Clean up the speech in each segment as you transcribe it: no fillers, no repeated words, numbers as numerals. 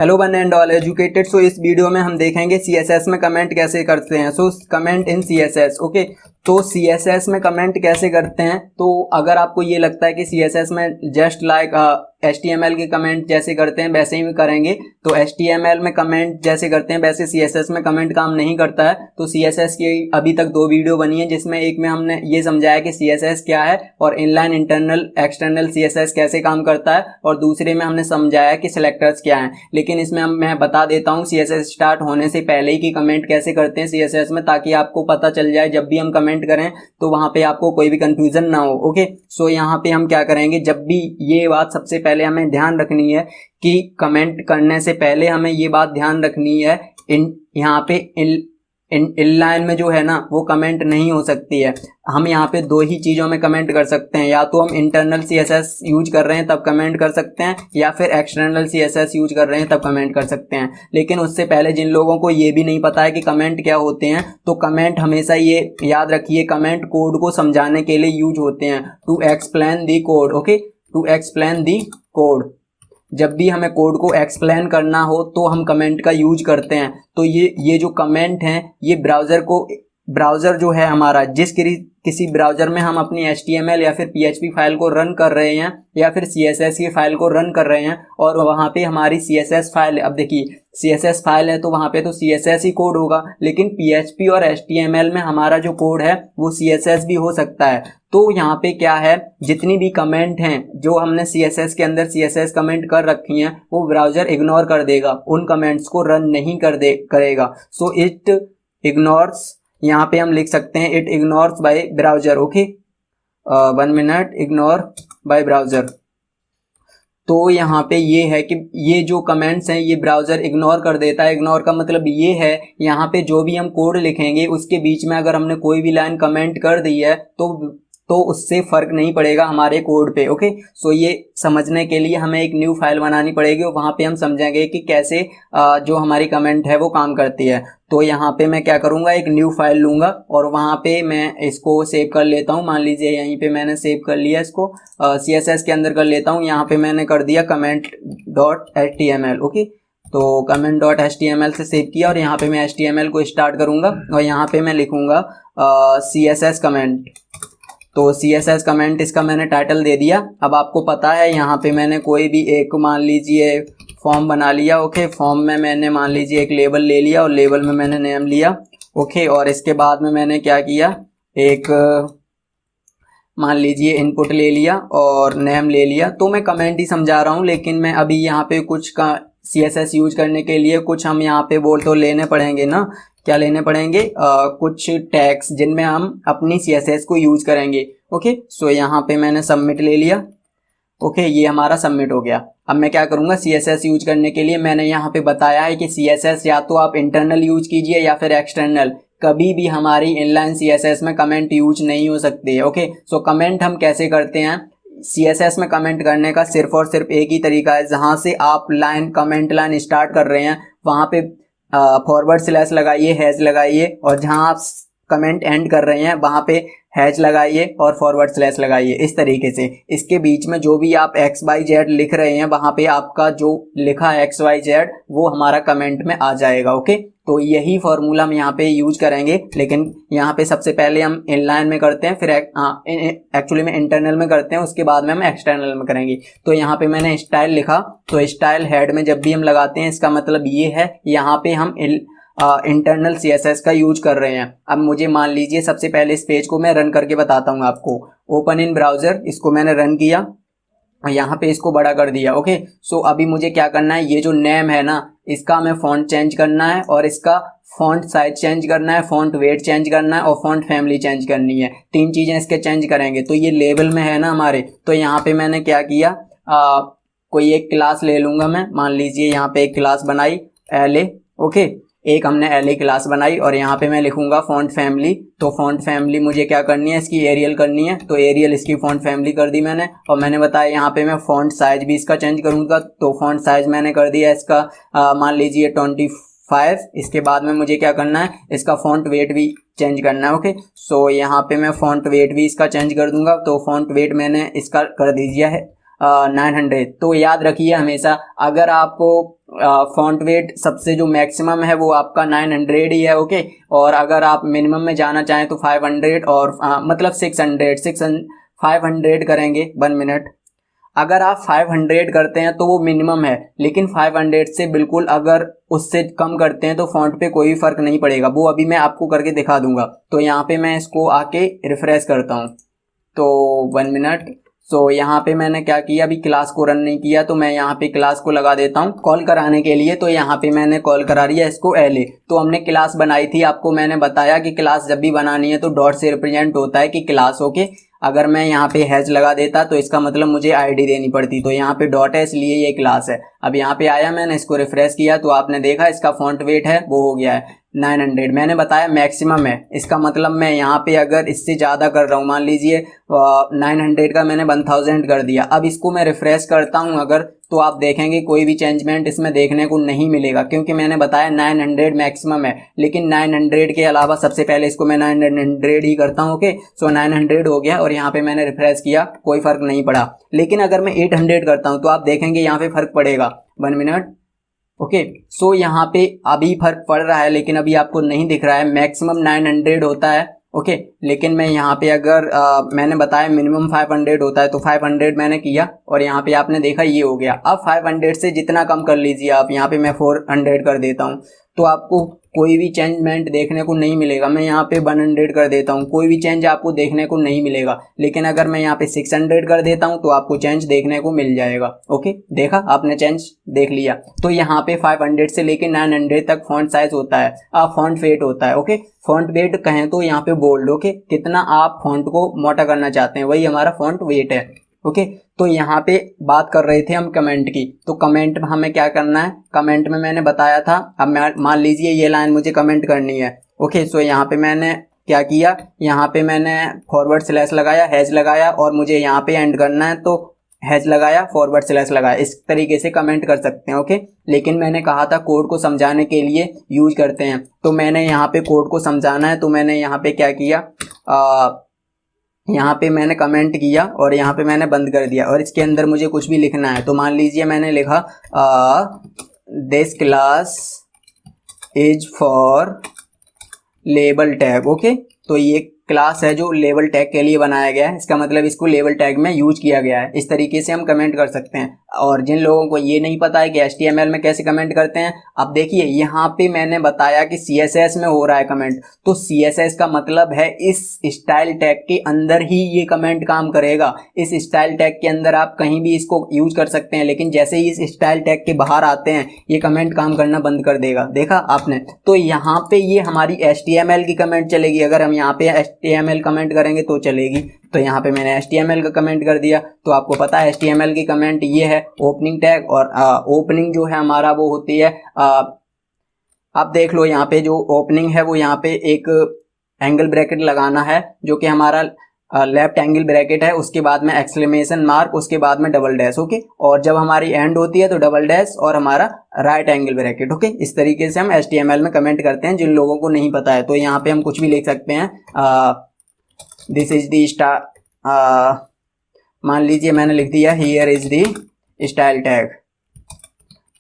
Hello one and all educated. So इस video में हम देखेंगे सीएसएस में कमेंट कैसे करते हैं। So comment in CSS. Okay, तो सीएसएस में कमेंट कैसे करते हैं। तो अगर आपको ये लगता है कि सीएसएस में जस्ट लाइक एचटीएमएल के कमेंट जैसे करते हैं वैसे ही करेंगे, तो एचटीएमएल में कमेंट जैसे करते हैं वैसे सीएसएस में कमेंट काम नहीं करता है। तो सीएसएस की अभी तक 2 वीडियो बनी है, जिसमें एक में हमने ये समझाया कि सीएसएस क्या है और इनलाइन इंटरनल एक्सटर्नल सीएसएस कैसे काम करता है, और दूसरे में हमने समझाया कि सिलेक्टर्स क्या हैं। लेकिन इसमें मैं बता देता हूँ सीएसएस स्टार्ट होने से पहले ही कि कमेंट कैसे करते हैं सीएसएस में, ताकि आपको पता चल जाए जब भी हम कमेंट करें तो वहां पे आपको कोई भी कंफ्यूजन ना हो। ओके, सो यहाँ पे हम क्या करेंगे, जब भी ये बात सबसे पहले हमें ध्यान रखनी है कि कमेंट करने से पहले हमें ये बात ध्यान रखनी है, इन यहाँ पे इनलाइन में जो है ना वो कमेंट नहीं हो सकती है। हम यहाँ पे 2 ही चीज़ों में कमेंट कर सकते हैं, या तो हम इंटरनल सीएसएस यूज कर रहे हैं तब कमेंट कर सकते हैं, या फिर एक्सटर्नल सीएसएस यूज कर रहे हैं तब कमेंट कर सकते हैं। लेकिन उससे पहले जिन लोगों को ये भी नहीं पता है कि कमेंट क्या होते हैं, तो कमेंट हमेशा ये याद रखिए, कमेंट कोड को समझाने के लिए यूज होते हैं, to explain the code. Okay, to explain the code. जब भी हमें कोड को एक्सप्लेन करना हो तो हम कमेंट का यूज करते हैं। तो ये जो कमेंट हैं ये ब्राउज़र जो है हमारा, किसी ब्राउज़र में हम अपनी HTML या फिर PHP फाइल को रन कर रहे हैं, या फिर CSS की फाइल को रन कर रहे हैं, और वहाँ पे हमारी CSS फाइल है। अब देखिए CSS फाइल है तो वहाँ पे तो CSS ही कोड होगा, लेकिन PHP और HTML में हमारा जो कोड है वो CSS भी हो सकता है। तो यहाँ पे क्या है, जितनी भी कमेंट हैं जो हमने CSS के अंदर CSS कमेंट कर रखी हैं वो ब्राउज़र इग्नोर कर देगा, उन कमेंट्स को रन नहीं करेगा। सो इट इग्नोर्स, यहाँ पे हम लिख सकते हैं it ignores by browser. Okay, 1 minute, ignore by browser. तो यहाँ पे ये है कि ये जो कमेंट्स हैं ये ब्राउज़र इग्नोर कर देता है। इग्नोर का मतलब ये है, यहाँ पे जो भी हम कोड लिखेंगे उसके बीच में अगर हमने कोई भी लाइन कमेंट कर दी है तो उससे फ़र्क नहीं पड़ेगा हमारे कोड पे। ओके, सो ये समझने के लिए हमें एक न्यू फाइल बनानी पड़ेगी, और वहाँ पे हम समझेंगे कि कैसे जो हमारी कमेंट है वो काम करती है। तो यहाँ पे मैं क्या करूँगा, एक न्यू फाइल लूँगा और वहाँ पे मैं इसको सेव कर लेता हूँ। मान लीजिए यहीं पे मैंने सेव कर लिया, इसको CSS के अंदर कर लेता हूँ। यहाँ पे मैंने कर दिया comment.html। ओके, तो comment.html से सेव किया, और यहाँ पे मैं HTML को स्टार्ट करूँगा और यहाँ पे मैं लिखूँगा CSS कमेंट। तो CSS कमेंट इसका मैंने टाइटल दे दिया। अब आपको पता है यहाँ पे मैंने कोई भी एक, मान लीजिए फॉर्म बना लिया। ओके, फॉर्म में मैंने मान लीजिए एक लेबल ले लिया और लेबल में मैंने नेम लिया। ओके, और इसके बाद में मैंने क्या किया, एक मान लीजिए इनपुट ले लिया और नेम ले लिया। तो मैं कमेंट ही समझा रहा हूँ, लेकिन मैं अभी यहाँ पे कुछ का CSS यूज करने के लिए कुछ हम यहाँ पे बोल तो लेने पड़ेंगे ना, क्या लेने पड़ेंगे, कुछ टैग्स जिनमें हम अपनी CSS को यूज करेंगे। ओके, सो यहाँ पे मैंने सबमिट ले लिया। ओके, ये हमारा सबमिट हो गया। अब मैं क्या करूँगा, CSS यूज करने के लिए मैंने यहाँ पे बताया है कि CSS या तो आप इंटरनल यूज कीजिए या फिर एक्सटर्नल। कभी भी हमारी इनलाइन CSS में कमेंट यूज नहीं हो सकती है। ओके, सो कमेंट हम कैसे करते हैं, CSS में कमेंट करने का सिर्फ और सिर्फ एक ही तरीका है। जहाँ से आप कमेंट लाइन स्टार्ट कर रहे हैं वहाँ पे फॉरवर्ड स्लैश लगाइए, हैश लगाइए, और जहाँ आप कमेंट एंड कर रहे हैं वहाँ पे हैश लगाइए और फॉरवर्ड स्लैश लगाइए। इस तरीके से इसके बीच में जो भी आप XYZ लिख रहे हैं वहाँ पे आपका जो लिखा है XYZ वो हमारा कमेंट में आ जाएगा। ओके, तो यही फॉर्मूला हम यहाँ पे यूज करेंगे, लेकिन यहाँ पे सबसे पहले हम इनलाइन में करते हैं, फिर एक्चुअली में इंटरनल में करते हैं, उसके बाद में हम एक्सटर्नल में करेंगे। तो यहाँ पे मैंने स्टाइल लिखा, तो स्टाइल हेड में जब भी हम लगाते हैं इसका मतलब ये है यहाँ पे हम इंटरनल CSS का यूज कर रहे हैं। अब मुझे मान लीजिए सबसे पहले इस पेज को मैं रन करके बताता हूँ आपको। ओपन इन ब्राउज़र, इसको मैंने रन किया और यहाँ पे इसको बड़ा कर दिया। ओके, सो अभी मुझे क्या करना है, ये जो नेम है ना इसका हमें फॉन्ट चेंज करना है, और इसका फॉन्ट साइज चेंज करना है, फॉन्ट वेट चेंज करना है, और फॉन्ट फैमिली चेंज करनी है। 3 चीज़ें इसके चेंज करेंगे। तो ये लेबल में है ना हमारे, तो यहाँ पे मैंने क्या किया, कोई एक क्लास ले लूँगा मैं। मान लीजिए यहाँ पे एक क्लास बनाई LA। ओके, एक हमने LA क्लास बनाई, और यहाँ पे मैं लिखूंगा फॉन्ट फैमिली। तो फॉन्ट फैमिली मुझे क्या करनी है, इसकी एरियल करनी है, तो एरियल इसकी फॉन्ट फैमिली कर दी मैंने। और मैंने बताया यहाँ पे मैं फॉन्ट साइज भी इसका चेंज करूँगा, तो फॉन्ट साइज मैंने कर दिया इसका मान लीजिए 25। इसके बाद में मुझे क्या करना है, इसका फॉन्ट वेट भी चेंज करना है। ओके, सो यहाँ पे मैं फॉन्ट वेट भी इसका चेंज कर दूंगा। तो फॉन्ट वेट मैंने इसका कर दीजिए है 900। तो याद रखिए हमेशा, अगर आपको फॉन्ट वेट सबसे जो मैक्सिमम है वो आपका 900 ही है, ओके। और अगर आप मिनिमम में जाना चाहें तो 500 और मतलब 500 करेंगे। 1 मिनट। अगर आप 500 करते हैं तो वो मिनिमम है, लेकिन 500 से बिल्कुल अगर उससे कम करते हैं तो फॉन्ट पे कोई फर्क नहीं पड़ेगा। वो अभी मैं आपको करके दिखा दूंगा। तो यहाँ पे मैं इसको आके रिफ्रेश करता हूँ। तो 1 मिनट। सो यहाँ पे मैंने क्या किया, अभी क्लास को रन नहीं किया, तो मैं यहाँ पे क्लास को लगा देता हूँ कॉल कराने के लिए। तो यहाँ पे मैंने कॉल करा रही है इसको एले। तो हमने क्लास बनाई थी, आपको मैंने बताया कि क्लास जब भी बनानी है तो डॉट से रिप्रेजेंट होता है कि क्लास, ओके। अगर मैं यहाँ पे हैज लगा देता तो इसका मतलब मुझे आईडी देनी पड़ती, तो यहाँ पे डॉट है इसलिए ये क्लास है। अब यहाँ पे आया, मैंने इसको रिफ्रेश किया तो आपने देखा इसका फॉन्ट वेट है वो हो गया है 900। मैंने बताया मैक्सिमम है, इसका मतलब मैं यहाँ पे अगर इससे ज़्यादा कर रहा हूँ, मान लीजिए 900 का मैंने 1000 कर दिया। अब इसको मैं रिफ्रेश करता हूँ अगर, तो आप देखेंगे कोई भी चेंजमेंट इसमें देखने को नहीं मिलेगा, क्योंकि मैंने बताया 900 मैक्सिमम है। लेकिन 900 के अलावा सबसे पहले इसको मैं 900 ही करता हूँ, ओके। सो 900 हो गया और यहाँ पे मैंने रिफ्रेश किया, कोई फर्क नहीं पड़ा। लेकिन अगर मैं 800 करता हूँ तो आप देखेंगे यहाँ पे फर्क पड़ेगा। 1 मिनट, ओके। सो यहाँ पे अभी फर्क पड़ रहा है, लेकिन अभी आपको नहीं दिख रहा है। मैक्सिमम 900 होता है, ओके। लेकिन मैं यहाँ पे अगर मैंने बताया मिनिमम 500 होता है, तो 500 मैंने किया और यहाँ पे आपने देखा ये हो गया। अब 500 से जितना कम कर लीजिए आप, यहाँ पे मैं 400 कर देता हूँ, तो आपको कोई भी चेंजमेंट देखने को नहीं मिलेगा। मैं यहाँ पे 100 कर देता हूँ, कोई भी चेंज आपको देखने को नहीं मिलेगा। लेकिन अगर मैं यहाँ पे 600 कर देता हूँ तो आपको चेंज देखने को मिल जाएगा, ओके। देखा आपने, चेंज देख लिया। तो यहाँ पे 500 से लेके 900 तक फॉन्ट साइज होता है, फॉन्ट वेट होता है, ओके। फॉन्ट वेट कहें तो यहाँ पे बोल्ड, ओके। कितना आप फॉन्ट को मोटा करना चाहते हैं वही हमारा फॉन्ट वेट है, ओके। तो यहाँ पे बात कर रहे थे हम कमेंट की। तो कमेंट में हमें क्या करना है, कमेंट में मैंने बताया था, अब मान लीजिए ये लाइन मुझे कमेंट करनी है, ओके। सो यहाँ पे मैंने क्या किया, यहाँ पे मैंने फॉरवर्ड स्लैश लगाया, हैज लगाया, और मुझे यहाँ पे एंड करना है तो हैज लगाया, फॉरवर्ड स्लैश लगाया। इस तरीके से कमेंट कर सकते हैं, ओके। लेकिन मैंने कहा था कोड को समझाने के लिए यूज करते हैं, तो मैंने यहाँ पे कोड को समझाना है, तो मैंने यहाँ पे क्या किया, यहाँ पे मैंने कमेंट किया और यहाँ पे मैंने बंद कर दिया, और इसके अंदर मुझे कुछ भी लिखना है। तो मान लीजिए मैंने लिखा this class is for label tag, okay. तो ये क्लास है जो लेबल टैग के लिए बनाया गया है, इसका मतलब इसको लेबल टैग में यूज किया गया है। इस तरीके से हम कमेंट कर सकते हैं। और जिन लोगों को ये नहीं पता है कि HTML में कैसे कमेंट करते हैं, अब देखिए यहाँ पे मैंने बताया कि CSS में हो रहा है कमेंट, तो CSS का मतलब है इस स्टाइल टैग के अंदर ही ये कमेंट काम करेगा। इस स्टाइल टैग के अंदर आप कहीं भी इसको यूज कर सकते हैं, लेकिन जैसे ही इस स्टाइल टैग के बाहर आते हैं ये कमेंट काम करना बंद कर देगा। देखा आपने, तो यहाँ पे ये हमारी HTML की कमेंट चलेगी। अगर हम यहाँ पे HTML कमेंट करेंगे तो चलेगी। तो यहाँ पे मैंने HTML का कमेंट कर दिया। तो आपको पता है HTML की कमेंट ये है ओपनिंग टैग, और ओपनिंग जो है हमारा वो होती है, आप देख लो यहाँ पे जो ओपनिंग है वो यहाँ पे एक एंगल ब्रैकेट लगाना है, जो कि हमारा लेफ्ट एंगल ब्रैकेट है, उसके बाद में एक्सक्लेमेशन मार्क, उसके बाद में डबल डैश, ओके। और जब हमारी एंड होती है तो डबल डैश और हमारा राइट एंगल ब्रैकेट, ओके। इस तरीके से हम HTML में कमेंट करते हैं, जिन लोगों को नहीं पता है। तो यहाँ पे हम कुछ भी लिख सकते हैं, दिस इज दी स्टार, मान लीजिए मैंने लिख दिया here is the style tag.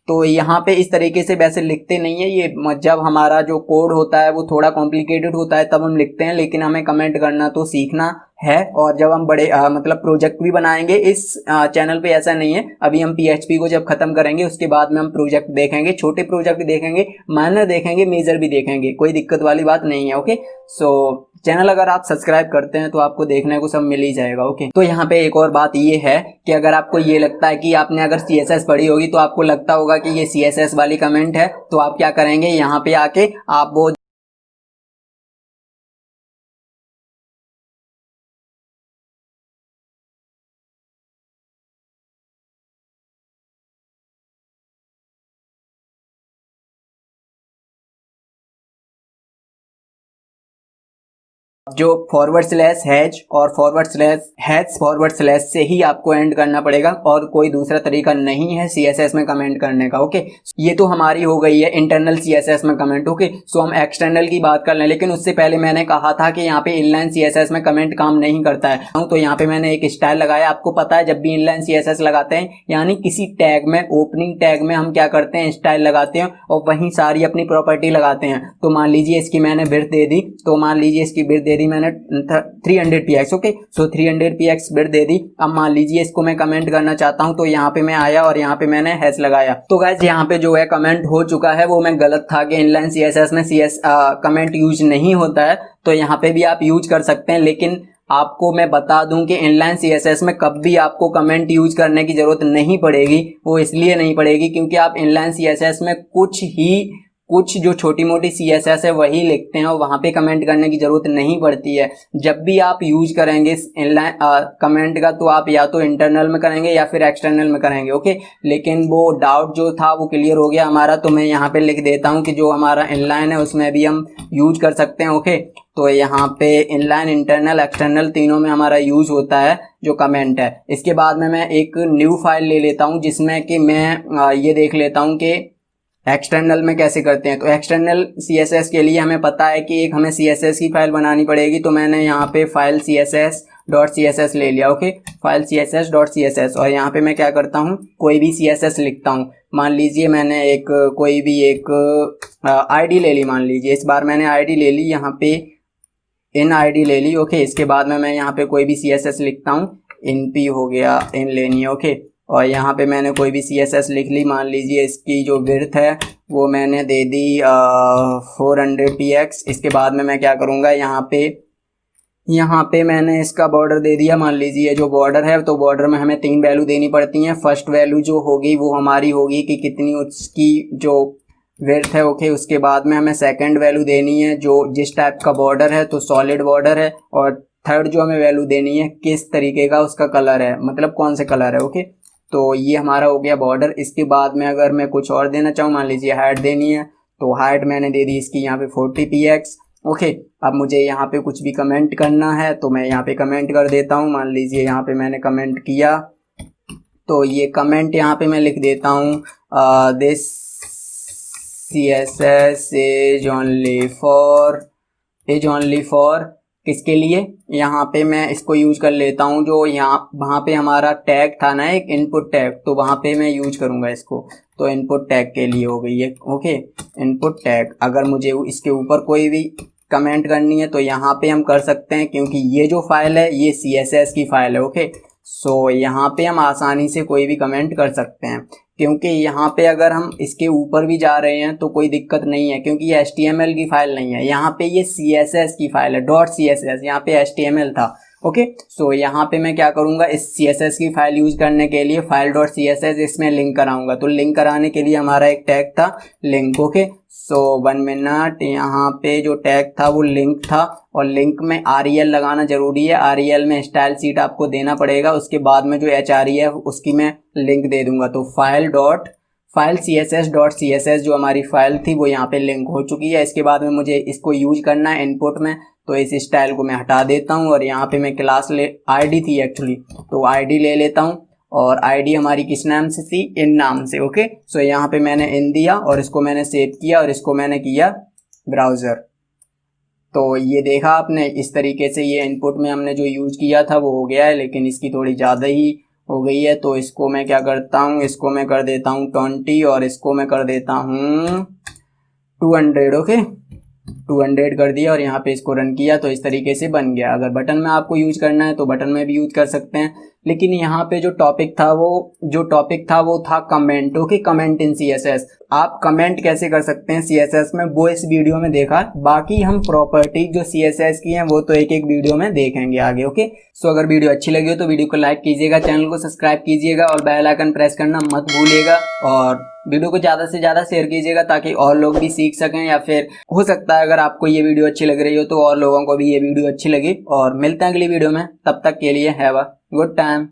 तो यहाँ पे इस तरीके से वैसे लिखते नहीं है ये, जब हमारा जो कोड होता है वो थोड़ा कॉम्प्लिकेटेड होता है तब हम लिखते हैं, लेकिन हमें कमेंट करना तो सीखना है। और जब हम बड़े मतलब प्रोजेक्ट भी बनाएंगे इस चैनल पे, ऐसा नहीं है। अभी हम PHP को जब खत्म करेंगे उसके बाद में हम प्रोजेक्ट देखेंगे, छोटे प्रोजेक्ट देखेंगे, माइनर देखेंगे, मेजर भी देखेंगे, कोई दिक्कत वाली बात नहीं है, ओके। सो चैनल अगर आप सब्सक्राइब करते हैं तो आपको देखने को सब मिल ही जाएगा, ओके। तो यहाँ पे एक और बात ये है कि अगर आपको ये लगता है कि आपने अगर CSS पढ़ी होगी तो आपको लगता होगा कि ये CSS वाली कमेंट है, तो आप क्या करेंगे, यहाँ पे आके आप वो जो /हैश और /हैश से ही आपको एंड करना पड़ेगा और कोई दूसरा तरीका नहीं है CSS में कमेंट करने का। ओके, ये तो हमारी हो गई है इंटरनल CSS में कमेंट। ओके, सो हम एक्सटर्नल की बात कर लें, लेकिन उससे पहले मैंने कहा था कि यहाँ पे इनलाइन CSS में कमेंट काम नहीं करता है। तो यहाँ पे मैंने एक स्टाइल लगाया। आपको पता है जब भी इनलाइन CSS लगाते हैं यानी किसी टैग में, ओपनिंग टैग में हम क्या करते हैं, स्टाइल लगाते हैं और वहीं सारी अपनी प्रॉपर्टी लगाते हैं। तो मान लीजिए इसकी मैंने विड्थ दे दी, तो मान लीजिए इसकी विड्थ दे दी मैंने 300 px। ओके, सो 300 px विड्थ दे दी। अब मान लीजिए इसको मैं कमेंट करना चाहता हूं, तो यहाँ पे मैं आया और यहाँ पे मैंने हैश लगाया। तो गाइस यहाँ पे जो है कमेंट हो चुका है, वो मैं गलत था कि इनलाइन CSS में कमेंट यूज नहीं होता है। तो यहाँ पे भी आप यूज कर सकते हैं, लेकिन आपको मैं बता दूं कि इनलाइन CSS में कब भी आपको कमेंट यूज करने की जरूरत नहीं पड़ेगी। वो इसलिए नहीं पड़ेगी क्योंकि आप इनलाइन CSS में कुछ जो छोटी मोटी CSS है वही लिखते हैं और वहाँ पे कमेंट करने की ज़रूरत नहीं पड़ती है। जब भी आप यूज करेंगे इनलाइन कमेंट का, तो आप या तो इंटरनल में करेंगे या फिर एक्सटर्नल में करेंगे। ओके, लेकिन वो डाउट जो था वो क्लियर हो गया हमारा। तो मैं यहाँ पे लिख देता हूँ कि जो हमारा इनलाइन है उसमें भी हम यूज कर सकते हैं। ओके, तो यहाँ पे इनलाइन, इंटरनल, एक्सटर्नल तीनों में हमारा यूज होता है जो कमेंट है। इसके बाद में मैं एक न्यू फाइल ले लेता हूँ जिसमें कि मैं ये देख लेता हूँ कि एक्सटर्नल में कैसे करते हैं। तो एक्सटर्नल CSS के लिए हमें पता है कि एक हमें CSS की फाइल बनानी पड़ेगी। तो मैंने यहाँ पे फाइल CSS.css ले लिया। ओके, फाइल CSS.css और यहाँ पे मैं क्या करता हूँ, कोई भी CSS लिखता हूँ। मान लीजिए मैंने कोई भी एक ID ले ली। मान लीजिए इस बार मैंने ID ले ली, यहाँ पे इन ID ले ली। ओके, इसके बाद में मैं यहाँ पे कोई भी CSS लिखता हूँ। इन हो गया, इन लेनी है। ओके, और यहाँ पे मैंने कोई भी CSS लिख ली। मान लीजिए इसकी जो विड्थ है वो मैंने दे दी 400 px। इसके बाद में मैं क्या करूँगा, यहाँ पे मैंने इसका बॉर्डर दे दिया। मान लीजिए जो बॉर्डर है, तो बॉर्डर में हमें 3 वैल्यू देनी पड़ती हैं। फर्स्ट वैल्यू जो होगी वो हमारी होगी कि कितनी उसकी जो विड्थ है। ओके, उसके बाद में हमें सेकंड वैल्यू देनी है जो जिस टाइप का बॉर्डर है, तो सॉलिड बॉर्डर है। और थर्ड जो हमें वैल्यू देनी है किस तरीके का उसका कलर है, मतलब कौन से कलर है। ओके, तो ये हमारा हो गया बॉर्डर। इसके बाद में अगर मैं कुछ और देना चाहूँ, मान लीजिए हाइट देनी है, तो हाइट मैंने दे दी इसकी यहाँ पे 40 px। ओके, अब मुझे यहाँ पे कुछ भी कमेंट करना है तो मैं यहाँ पे कमेंट कर देता हूँ। मान लीजिए यहाँ पे मैंने कमेंट किया, तो ये कमेंट यहाँ पे मैं लिख देता हूँ this CSS is only for किसके लिए, यहाँ पे मैं इसको यूज कर लेता हूँ। जो वहाँ पे हमारा टैग था ना, एक इनपुट टैग, तो वहाँ पे मैं यूज करूँगा इसको। तो इनपुट टैग के लिए हो गई है। Okay, input tag. अगर मुझे इसके ऊपर कोई भी कमेंट करनी है तो यहाँ पे हम कर सकते हैं, क्योंकि ये जो फाइल है ये CSS की फाइल है। ओके, सो यहाँ पे हम आसानी से कोई भी कमेंट कर सकते हैं, क्योंकि यहाँ पे अगर हम इसके ऊपर भी जा रहे हैं तो कोई दिक्कत नहीं है, क्योंकि ये HTML की फाइल नहीं है। यहाँ पे ये CSS की फाइल है, .css। यहाँ पे HTML था। ओके, सो यहाँ पे मैं क्या करूँगा, इस CSS की फाइल यूज करने के लिए फाइल .css इसमें लिंक कराऊंगा। तो लिंक कराने के लिए हमारा एक टैग था लिंक। ओके, सो 1 मिनट, यहाँ पे जो टैग था वो लिंक था और लिंक में REL लगाना जरूरी है। REL में स्टाइल सीट आपको देना पड़ेगा। उसके बाद में जो HRE है उसकी मैं लिंक दे दूंगा। तो फाइल CSS.css जो हमारी फाइल थी वो यहाँ पे लिंक हो चुकी है। इसके बाद में मुझे इसको यूज करना है इनपुट में, तो इस स्टाइल को मैं हटा देता हूँ और यहाँ पे मैं क्लास ID थी एक्चुअली, तो ID ले लेता हूँ और ID हमारी किस नाम से थी, इन नाम से। ओके, सो यहाँ पे मैंने इन दिया और इसको मैंने सेव किया और इसको मैंने किया ब्राउज़र। तो ये देखा आपने, इस तरीके से ये इनपुट में हमने जो यूज किया था वो हो गया है, लेकिन इसकी थोड़ी ज़्यादा ही हो गई है। तो इसको मैं क्या करता हूँ, इसको मैं कर देता हूँ 20 और इसको मैं कर देता हूँ 200। ओके, 200 कर दिया और यहाँ पे इसको रन किया तो इस तरीके से बन गया। अगर बटन में आपको यूज करना है तो बटन में भी यूज कर सकते हैं, लेकिन यहाँ पे जो टॉपिक था वो था comment. Okay, comment in CSS। आप कमेंट कैसे कर सकते हैं CSS में वो इस वीडियो में देखा। बाकी हम प्रॉपर्टी जो CSS की हैं वो तो एक एक वीडियो में देखेंगे आगे। ओके, सो अगर वीडियो अच्छी लगी हो तो वीडियो को लाइक कीजिएगा, चैनल को सब्सक्राइब कीजिएगा और बेल आइकन प्रेस करना मत भूलिएगा। और वीडियो को ज़्यादा से ज़्यादा शेयर कीजिएगा ताकि और लोग भी सीख सकें, या फिर हो सकता है अगर आपको ये वीडियो अच्छी लग रही हो तो और लोगों को भी ये वीडियो अच्छी लगी। और मिलते हैं अगली वीडियो में, तब तक के लिए हैव अ गुड टाइम।